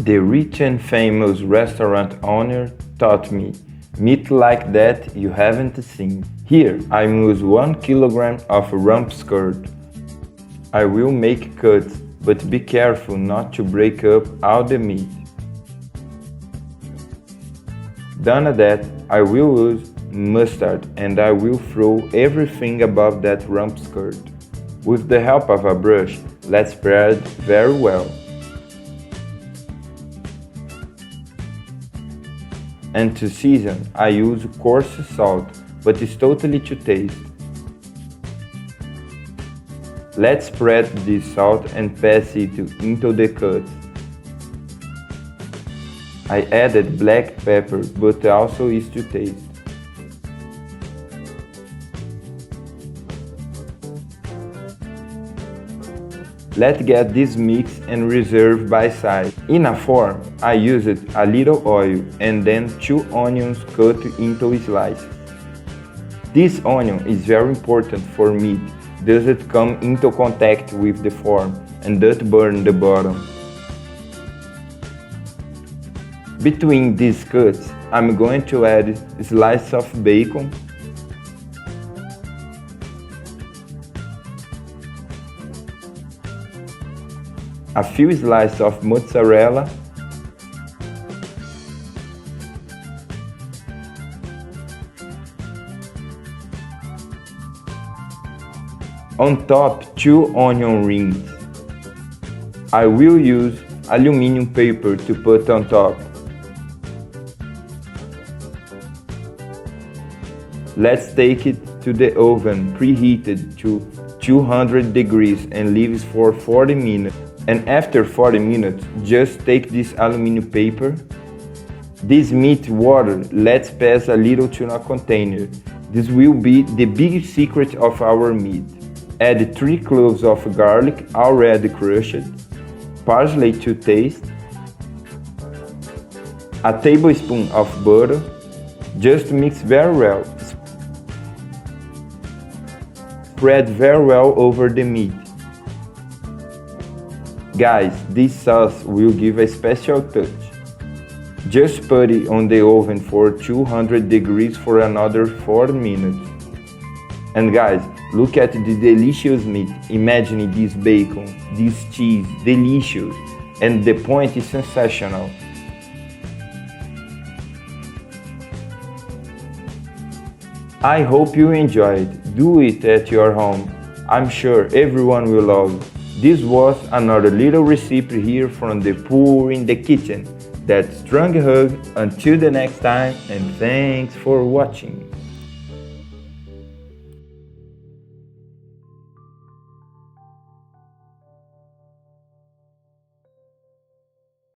The rich and famous restaurant owner taught me, meat like that you haven't seen. Here I use 1 kilogram of rump skirt. I will make cuts, but be careful not to break up all the meat. Done that, I will use mustard and I will throw everything above that rump skirt. With the help of a brush, let's spread very well. And to season, I use coarse salt, but it's totally to taste. Let's spread this salt and pass it into the cuts. I added black pepper, but also is to taste. Let's get this mix and reserve by side. In a form, I used a little oil and then 2 onions cut into slices. This onion is very important for meat, does it come into contact with the form and does burn the bottom. Between these cuts, I'm going to add a slice of bacon, a few slices of mozzarella, on top 2 onion rings. I will use aluminum paper to put on top. Let's take it to the oven preheated to 200 degrees and leave it for 40 minutes. And after 40 minutes, just take this aluminum paper. This meat water, let's pass a little to a container. This will be the big secret of our meat. Add 3 cloves of garlic already crushed, parsley to taste, a tablespoon of butter. Just mix very well. Spread very well over the meat. Guys, this sauce will give a special touch. Just put it on the oven for 200 degrees for another 4 minutes. And guys, look at the delicious meat. Imagine this bacon, this cheese, delicious. And the point is sensational. I hope you enjoyed. Do it at your home. I'm sure everyone will love it. This was another little recipe here from the Pour in the Kitchen. That strong hug until the next time, and thanks for watching.